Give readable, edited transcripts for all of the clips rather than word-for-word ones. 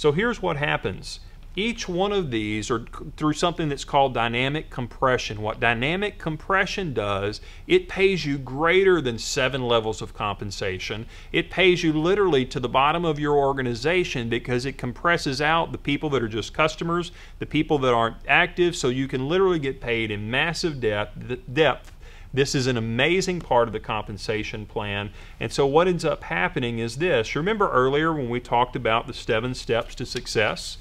So here's what happens. Each one of these are through something that's called dynamic compression. What dynamic compression does, it pays you greater than 7 levels of compensation. It pays you literally to the bottom of your organization because it compresses out the people that are just customers, the people that aren't active, so you can literally get paid in massive depth. This is an amazing part of the compensation plan. And so what ends up happening is this. Remember earlier when we talked about the 7 steps to success?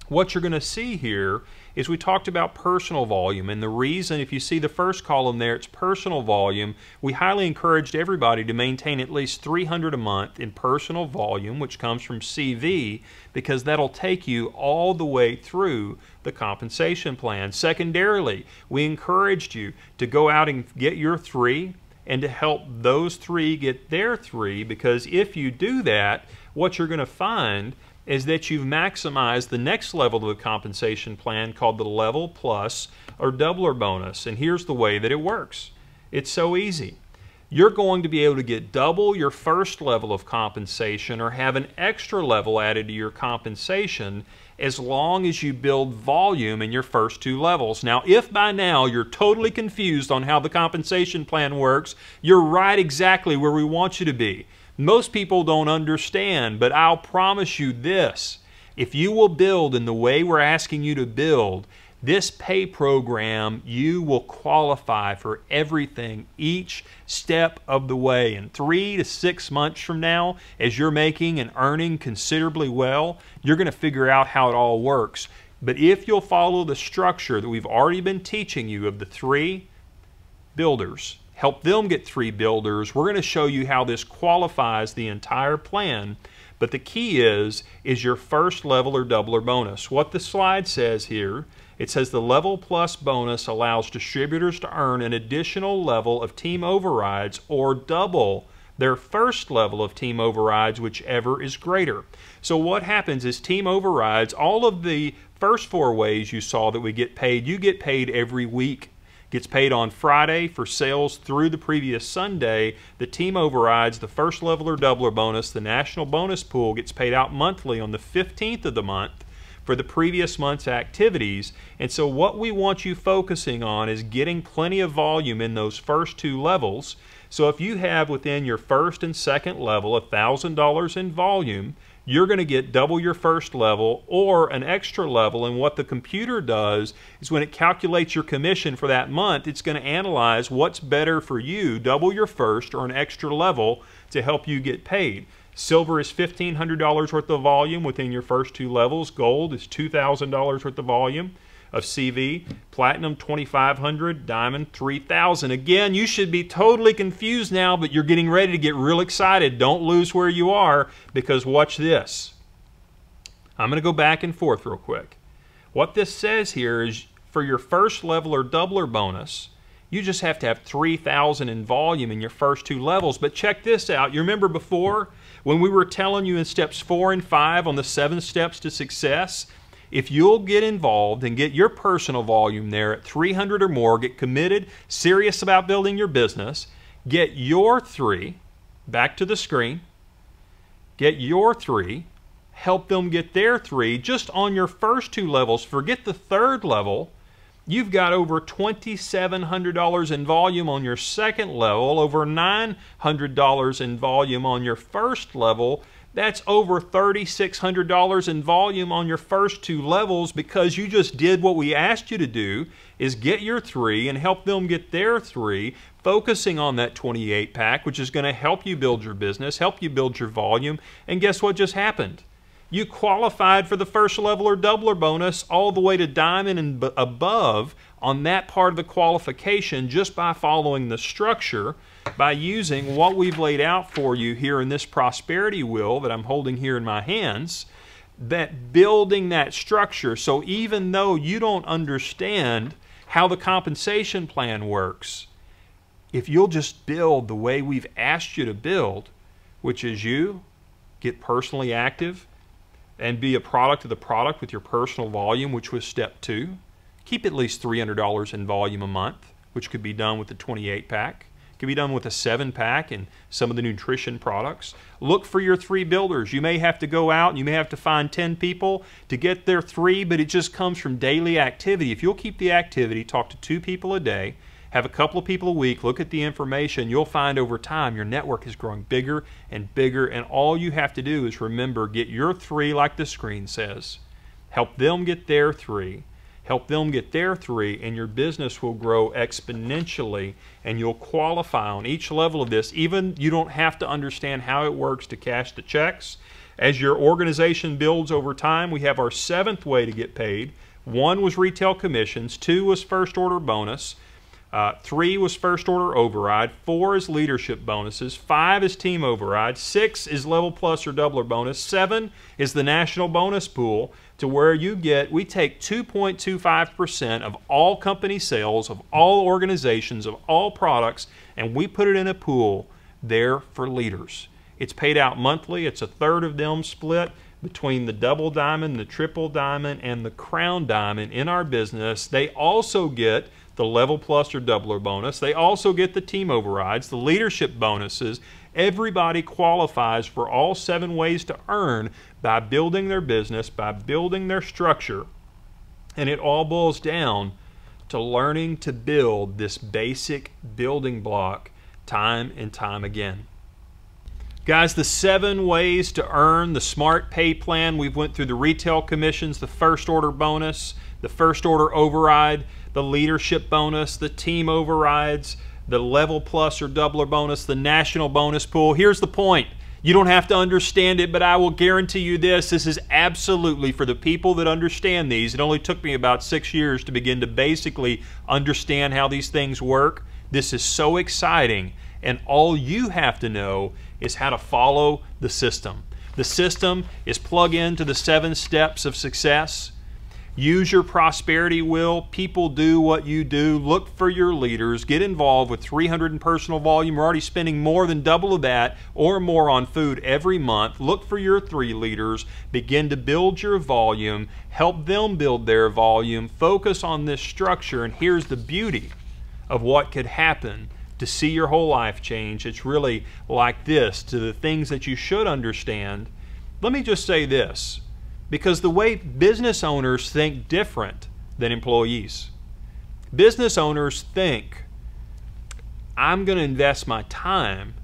What you're going to see here is we talked about personal volume, and the reason, if you see the first column there, it's personal volume. We highly encouraged everybody to maintain at least 300 a month in personal volume, which comes from CV, because that'll take you all the way through the compensation plan. Secondarily, we encouraged you to go out and get your 3 and to help those 3 get their 3, because if you do that, what you're going to find is that you've maximized the next level of the compensation plan called the level plus or doubler bonus. And here's the way that it works. It's so easy. You're going to be able to get double your first level of compensation or have an extra level added to your compensation as long as you build volume in your first 2 levels. Now, if by now you're totally confused on how the compensation plan works, you're right exactly where we want you to be. Most people don't understand, but I'll promise you this. If you will build in the way we're asking you to build, this pay program, you will qualify for everything each step of the way. And 3 to 6 months from now, as you're making and earning considerably well, you're going to figure out how it all works. But if you'll follow the structure that we've already been teaching you of the 3 builders, help them get 3 builders, we're going to show you how this qualifies the entire plan. But the key is your first level or doubler bonus. What the slide says here, it says the level plus bonus allows distributors to earn an additional level of team overrides or double their first level of team overrides, whichever is greater. So what happens is team overrides, all of the first 4 ways you saw that we get paid, you get paid every week. Gets paid on Friday for sales through the previous Sunday. The team overrides, the first level or doubler bonus, the national bonus pool gets paid out monthly on the 15th of the month for the previous month's activities. And so what we want you focusing on is getting plenty of volume in those first 2 levels. So if you have within your first and second level $1,000 in volume, you're going to get double your first level or an extra level. And what the computer does is when it calculates your commission for that month, it's going to analyze what's better for you, double your first or an extra level to help you get paid. Silver is $1,500 worth of volume within your first 2 levels. Gold is $2,000 worth of volume of CV. Platinum $2,500, diamond $3,000. Again, you should be totally confused now, but you're getting ready to get real excited. Don't lose where you are, because watch this. I'm going to go back and forth real quick. What this says here is for your first level or doubler bonus, you just have to have 3,000 in volume in your first 2 levels. But check this out. You remember before when we were telling you in steps 4 and 5 on the 7 steps to success, if you'll get involved and get your personal volume there at 300 or more, get committed, serious about building your business, get your 3, back to the screen, get your 3, help them get their 3, just on your first 2 levels, forget the 3rd level, you've got over $2,700 in volume on your second level, over $900 in volume on your first level. That's over $3,600 in volume on your first 2 levels, because you just did what we asked you to do, is get your 3 and help them get their 3, focusing on that 28 pack, which is going to help you build your business, help you build your volume. And guess what just happened? You qualified for the first level or doubler bonus all the way to diamond and above on that part of the qualification just by following the structure, by using what we've laid out for you here in this prosperity wheel that I'm holding here in my hands, that building that structure. So even though you don't understand how the compensation plan works, if you'll just build the way we've asked you to build, which is you get personally active and be a product of the product with your personal volume, which was step 2. Keep at least $300 in volume a month, which could be done with the 28 pack. Can be done with a 7-pack and some of the nutrition products. Look for your 3 builders. You may have to go out and you may have to find 10 people to get their 3, but it just comes from daily activity. If you'll keep the activity, talk to 2 people a day, have a couple of people a week, look at the information, you'll find over time your network is growing bigger and bigger, and all you have to do is remember, get your 3 like the screen says. Help them get their 3. Help them get their 3, and your business will grow exponentially, and you'll qualify on each level of this. Even you don't have to understand how it works to cash the checks. As your organization builds over time, we have our 7th way to get paid. 1 was retail commissions, 2 was first order bonus, 3 was first order override, 4 is leadership bonuses, 5 is team override, 6 is level plus or doubler bonus, 7 is the national bonus pool, to where we take 2.25% of all company sales, of all organizations, of all products, and we put it in a pool there for leaders. It's paid out monthly. It's a third of them split between the double diamond, the triple diamond, and the crown diamond in our business. They also get the level plus or doubler bonus. They also get the team overrides, the leadership bonuses. Everybody qualifies for all 7 ways to earn by building their business, by building their structure. And it all boils down to learning to build this basic building block time and time again. Guys, the 7 ways to earn the Smart Pay Plan. We've went through the retail commissions, the first order bonus, the first order override, the leadership bonus, the team overrides, the level plus or doubler bonus, the national bonus pool. Here's the point. You don't have to understand it, but I will guarantee you this. This is absolutely for the people that understand these. It only took me about 6 years to begin to basically understand how these things work. This is so exciting, and all you have to know is how to follow the system. The system is plug into the 7 steps of success. Use your prosperity wheel. People do what you do. Look for your leaders. Get involved with 300 in personal volume. We're already spending more than double of that or more on food every month. Look for your 3 leaders. Begin to build your volume. Help them build their volume. Focus on this structure. And here's the beauty of what could happen to see your whole life change. It's really like this, to the things that you should understand. Let me just say this. Because the way business owners think different than employees. Business owners think, I'm going to invest my time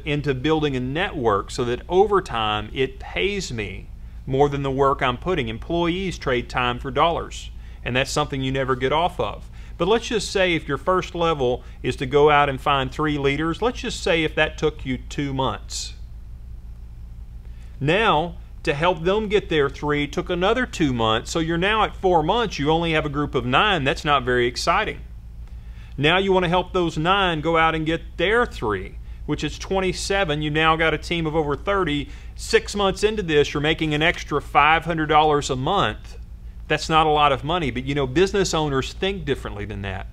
into building a network so that over time it pays me more than the work I'm putting. Employees trade time for dollars, and that's something you never get off of. But let's just say if your first level is to go out and find 3 leaders, let's just say if that took you 2 months. Now, to help them get their 3 took another 2 months, so you're now at 4 months, you only have a group of 9. That's not very exciting. Now you want to help those 9 go out and get their 3, which is 27. You now got a team of over 30. 6 months into this, you're making an extra $500 a month. That's not a lot of money, but you know, business owners think differently than that.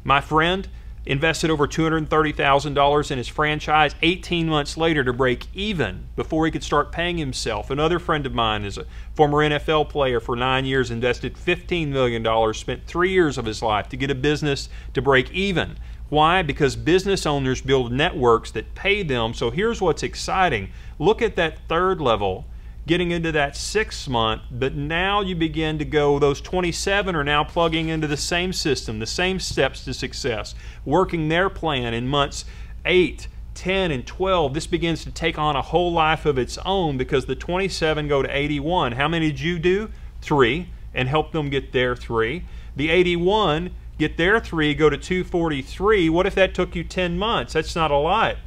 My friend invested over $230,000 in his franchise 18 months later to break even before he could start paying himself. Another friend of mine is a former NFL player for 9 years, invested $15 million, spent 3 years of his life to get a business to break even. Why? Because business owners build networks that pay them. So here's what's exciting. Look at that 3rd level, getting into that 6th month, but now you begin to go, those 27 are now plugging into the same system, the same steps to success, working their plan in months 8, 10, and 12. This begins to take on a whole life of its own because the 27 go to 81. How many did you do? 3, and help them get their 3. The 81 get their 3, go to 243. What if that took you 10 months? That's not a lot.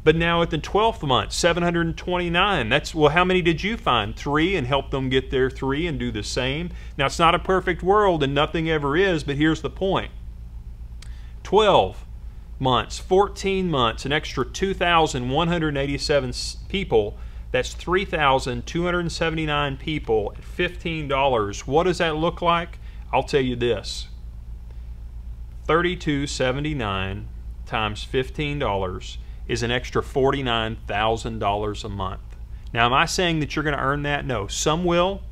But now at the 12th month, 729. Well, how many did you find? 3, and help them get their 3 and do the same. Now, it's not a perfect world, and nothing ever is, but here's the point. 12 months, 14 months, an extra 2,187 people. That's 3,279 people at $15. What does that look like? I'll tell you this. $3,279 times $15 is an extra $49,000 a month. Now, am I saying that you're going to earn that? No. Some will,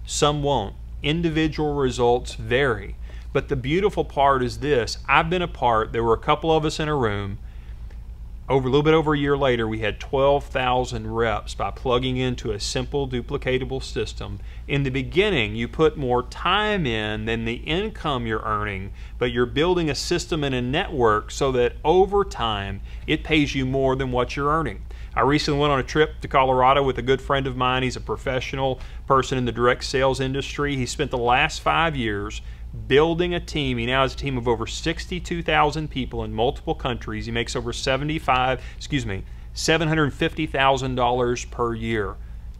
some won't. Individual results vary. But the beautiful part is this. I've been a part, there were a couple of us in a room, A little bit over a year later, we had 12,000 reps by plugging into a simple duplicatable system. In the beginning, you put more time in than the income you're earning, but you're building a system and a network so that over time it pays you more than what you're earning. I recently went on a trip to Colorado with a good friend of mine. He's a professional person in the direct sales industry. He spent the last 5 years building a team. He now has a team of over 62,000 people in multiple countries. He makes over $750,000 per year.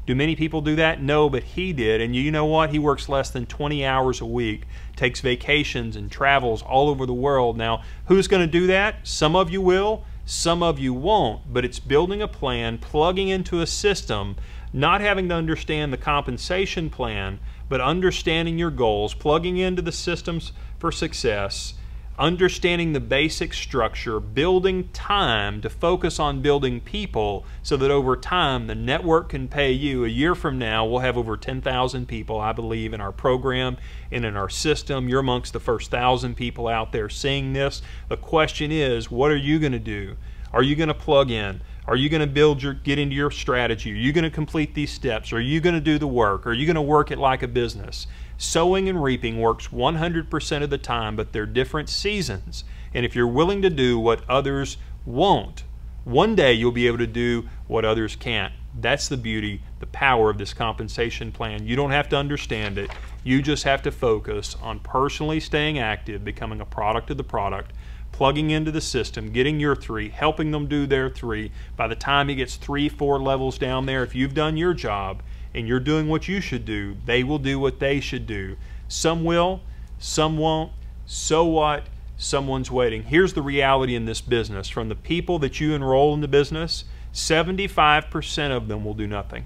Do many people do that? No, but he did. And you know what? He works less than 20 hours a week, takes vacations and travels all over the world. Now, who's going to do that? Some of you will, some of you won't. But it's building a plan, plugging into a system, not having to understand the compensation plan, but understanding your goals, plugging into the systems for success, understanding the basic structure, building time to focus on building people so that over time the network can pay you. A year from now, we'll have over 10,000 people, I believe, in our program and in our system. You're amongst the first 1,000 people out there seeing this. The question is, what are you going to do? Are you going to plug in? Are you going to get into your strategy? Are you going to complete these steps? Are you going to do the work? Are you going to work it like a business? Sowing and reaping works 100% of the time, but they're different seasons. And if you're willing to do what others won't, one day you'll be able to do what others can't. That's the beauty, the power of this compensation plan. You don't have to understand it. You just have to focus on personally staying active, becoming a product of the product, plugging into the system, getting your 3, helping them do their 3. By the time he gets 3, 4 levels down there, if you've done your job and you're doing what you should do, they will do what they should do. Some will, some won't. So what? Someone's waiting. Here's the reality in this business. From the people that you enroll in the business, 75% of them will do nothing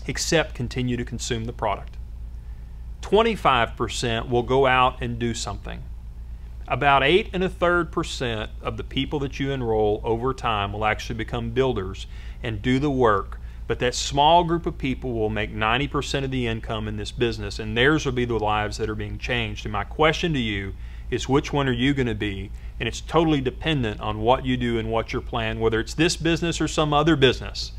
except continue to consume the product. 25% will go out and do something. About 8 1/3% of the people that you enroll over time will actually become builders and do the work. But that small group of people will make 90% of the income in this business, and theirs will be the lives that are being changed. And my question to you is, which one are you going to be? And it's totally dependent on what you do and what your plan, whether it's this business or some other business.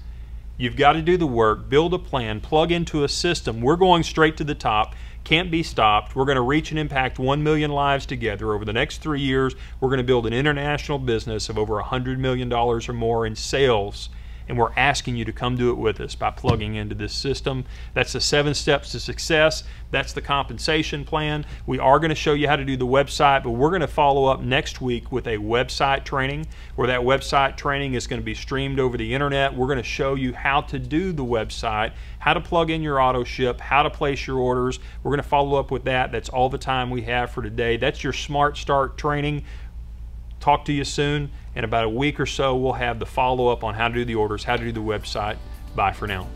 You've got to do the work, build a plan, plug into a system. We're going straight to the top. Can't be stopped. We're going to reach and impact 1 million lives together. Over the next 3 years, we're going to build an international business of over $100 million or more in sales. And we're asking you to come do it with us by plugging into this system. That's the 7 steps to success. That's the compensation plan. We are going to show you how to do the website, but we're going to follow up next week with a website training, where that website training is going to be streamed over the internet. We're going to show you how to do the website, how to plug in your auto ship, how to place your orders. We're going to follow up with that. That's all the time we have for today. That's your Smart Start training. Talk to you soon. In about a week or so, we'll have the follow-up on how to do the orders, how to do the website. Bye for now.